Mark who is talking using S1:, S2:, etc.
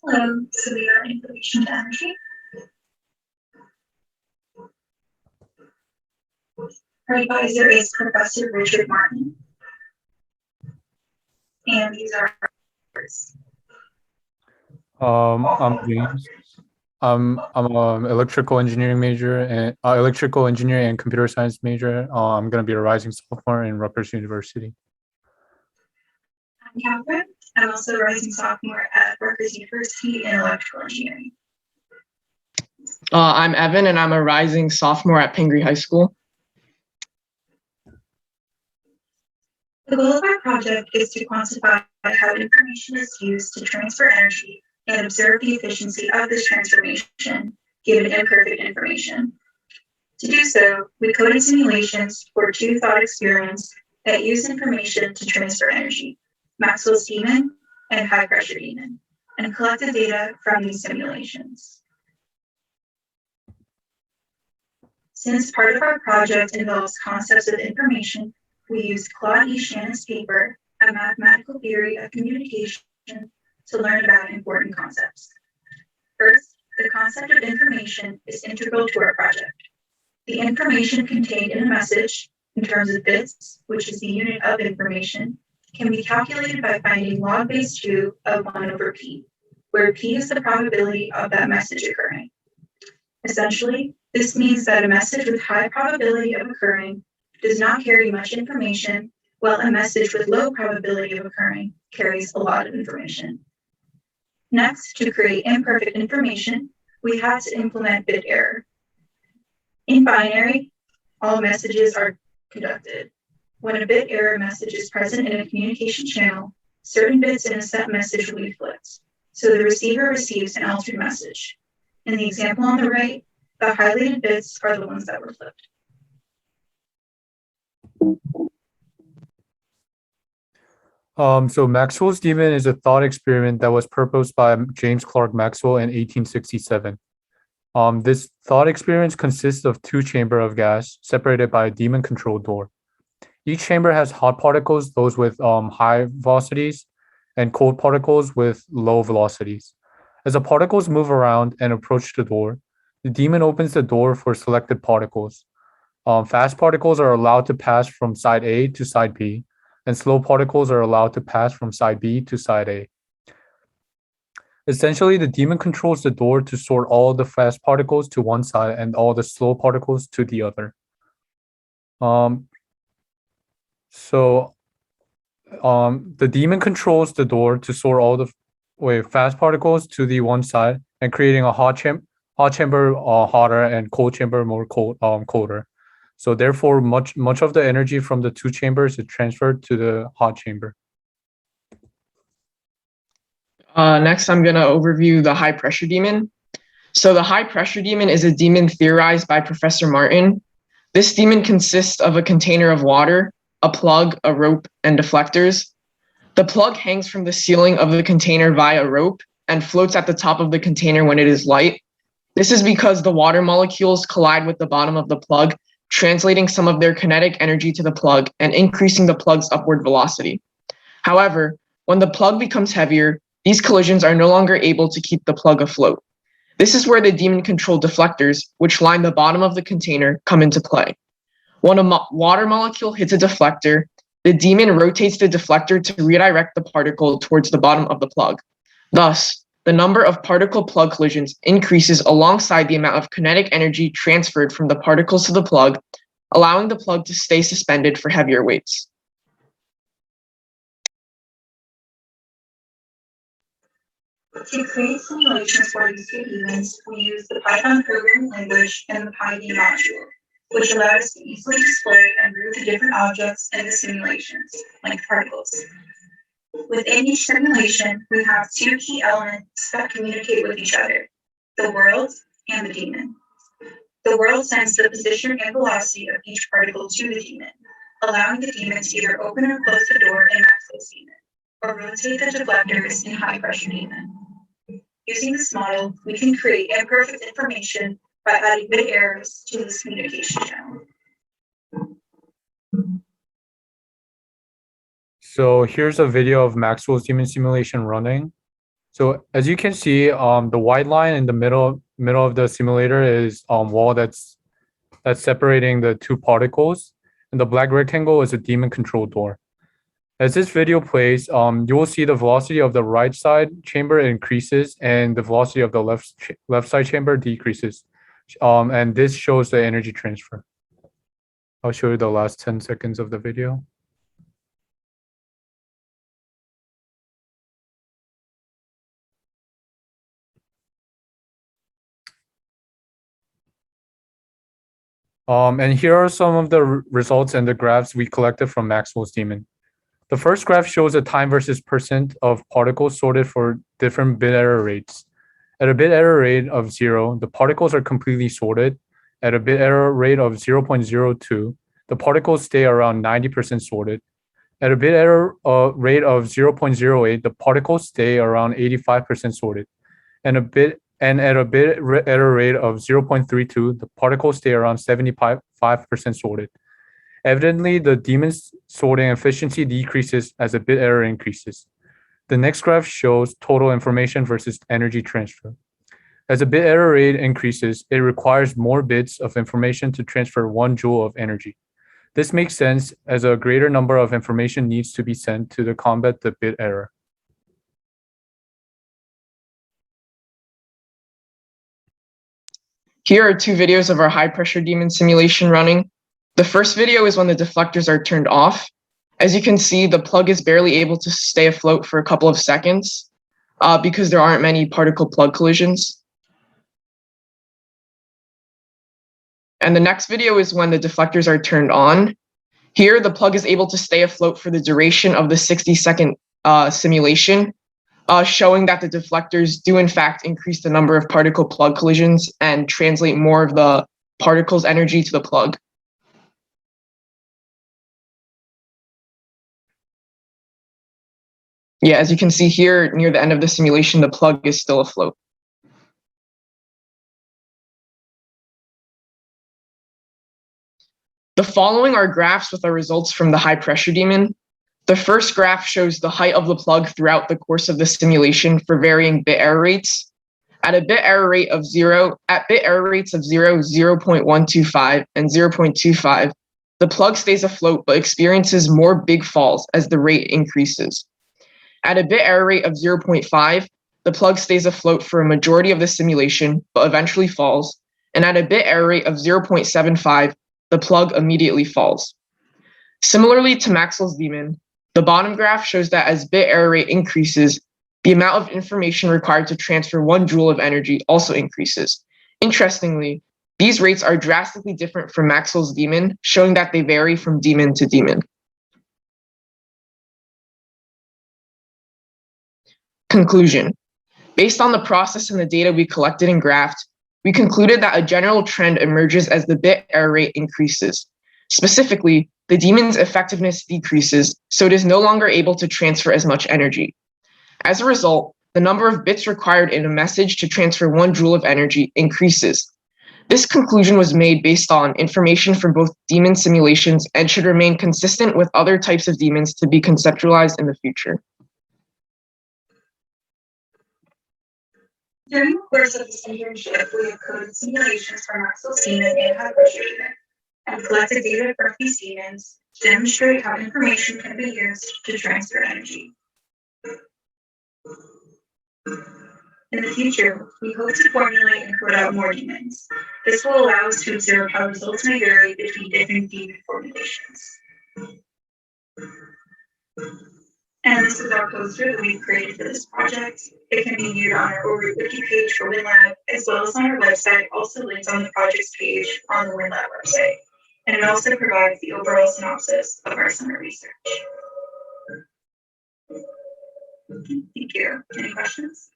S1: So we are information to energy. Our advisor is Professor Richard Martin. And these are ours.
S2: I'm James. I'm an electrical engineering major and electrical engineering and computer science major. I'm gonna be a rising sophomore in Rutgers University.
S1: I'm Catherine. I'm also a rising sophomore at Rutgers University in electrical engineering.
S3: I'm Evan, and I'm a rising sophomore at Pingree High School.
S1: The goal of our project is to quantify how information is used to transfer energy and observe the efficiency of this transformation, given imperfect information. To do so, we coded simulations for two thought experiments that use information to transfer energy, Maxwell's demon and high-pressure demon, and collected data from these simulations. Since part of our project involves concepts of information, we used Claude E. Shannon's paper, A Mathematical Theory of Communication, to learn about important concepts. First, the concept of information is integral to our project. The information contained in a message, in terms of bits, which is the unit of information, can be calculated by finding log base 2 of 1 over p, where p is the probability of that message occurring. Essentially, this means that a message with high probability of occurring does not carry much information, while a message with low probability of occurring carries a lot of information. Next, to create imperfect information, we had to implement bit error. In binary, all messages are conducted. When a bit error message is present in a communication channel, certain bits in a set message will be flipped, so the receiver receives an altered message. In the example on the right, the highlighted bits are the ones that were flipped.
S2: So Maxwell's demon is a thought experiment that was proposed by James Clerk Maxwell in 1867. This thought experiment consists of two chambers of gas separated by a demon-controlled door. Each chamber has hot particles, those with high velocities, and cold particles with low velocities. As the particles move around and approach the door, the demon opens the door for selected particles. Fast particles are allowed to pass from side A to side B, and slow particles are allowed to pass from side B to side A. Essentially, the demon controls the door to sort all the fast particles to one side and all the slow particles to the other. The demon controls the door to sort all the fast particles to the one side and creating a hot chamber hotter and cold chamber more colder. So therefore, much of the energy from the two chambers is transferred to the hot chamber.
S3: Next, I'm going to overview the high pressure demon. So the high pressure demon is a demon theorized by Professor Martin. This demon consists of a container of water, a plug, a rope, and deflectors. The plug hangs from the ceiling of the container via a rope and floats at the top of the container when it is light. This is because the water molecules collide with the bottom of the plug, translating some of their kinetic energy to the plug and increasing the plug's upward velocity. However, when the plug becomes heavier, these collisions are no longer able to keep the plug afloat. This is where the demon-controlled deflectors, which line the bottom of the container, come into play. When a water molecule hits a deflector, the demon rotates the deflector to redirect the particle towards the bottom of the plug. Thus, the number of particle-plug collisions increases alongside the amount of kinetic energy transferred from the particles to the plug, allowing the plug to stay suspended for heavier weights.
S1: To create simulations for these two demons, we use the Python programming language and the PyD module, which allow us to easily display and group the different objects in the simulations, like particles. Within each simulation, we have two key elements that communicate with each other, the world and the demon. The world sends the position and velocity of each particle to the demon, allowing the demon to either open or close the door in Maxwell's demon, or rotate the deflectors in high pressure demon. Using this model, we can create imperfect information by adding bit errors to this communication channel.
S2: So here's a video of Maxwell's demon simulation running. So as you can see, the white line in the middle of the simulator is wall that's separating the two particles, and the black rectangle is a daemon control door. As this video plays, you will see the velocity of the right side chamber increases and the velocity of the left side chamber decreases. And this shows the energy transfer. I'll show you the last 10 seconds of the video. And here are some of the results and the graphs we collected from Maxwell's Demon. The first graph shows a time versus percent of particles sorted for different bit error rates. At a bit error rate of 0, the particles are completely sorted. At a bit error rate of 0.02, the particles stay around 90% sorted. At a bit error rate of 0.08, the particles stay around 85% sorted. And at a bit error rate of 0.32, the particles stay around 75% sorted. Evidently, the daemon's sorting efficiency decreases as a bit error increases. The next graph shows total information versus energy transfer. As a bit error rate increases, it requires more bits of information to transfer 1 joule of energy. This makes sense as a greater number of information needs to be sent to combat the bit error.
S3: Here are 2 videos of our high pressure daemon simulation running. The first video is when the deflectors are turned off. As you can see, the plug is barely able to stay afloat for a couple of seconds because there aren't many particle plug collisions. And the next video is when the deflectors are turned on. Here, the plug is able to stay afloat for the duration of the 60-second simulation, showing that the deflectors do in fact increase the number of particle plug collisions and translate more of the particle's energy to the plug. Yeah, as you can see here, near the end of the simulation, the plug is still afloat. The following are graphs with our results from the high pressure daemon. The first graph shows the height of the plug throughout the course of the simulation for varying bit error rates. At bit error rates of 0, 0.125, and 0.25, the plug stays afloat but experiences more big falls as the rate increases. At a bit error rate of 0.5, the plug stays afloat for a majority of the simulation, but eventually falls. And at a bit error rate of 0.75, the plug immediately falls. Similarly to Maxwell's Demon, the bottom graph shows that as bit error rate increases, the amount of information required to transfer 1 joule of energy also increases. Interestingly, these rates are drastically different from Maxwell's Demon, showing that they vary from demon to demon. Conclusion. Based on the process and the data we collected and graphed, we concluded that a general trend emerges as the bit error rate increases. Specifically, the daemon's effectiveness decreases, so it is no longer able to transfer as much energy. As a result, the number of bits required in a message to transfer 1 joule of energy increases. This conclusion was made based on information from both daemon simulations and should remain consistent with other types of daemons to be conceptualized in the future.
S1: During the course of this internship, we have coded simulations for Maxwell's Demon and high pressure demon, and collected data from these demons to demonstrate how information can be used to transfer energy. In the future, we hope to formulate and code out more demons. This will allow us to observe how results may vary between different demon formulations. And this is our poster that we've created for this project. It can be viewed on our over wiki page for WinLab, as well as on our website, also linked on the projects page on the WinLab website. And it also provides the overall synopsis of our summer research. Thank you. Any questions?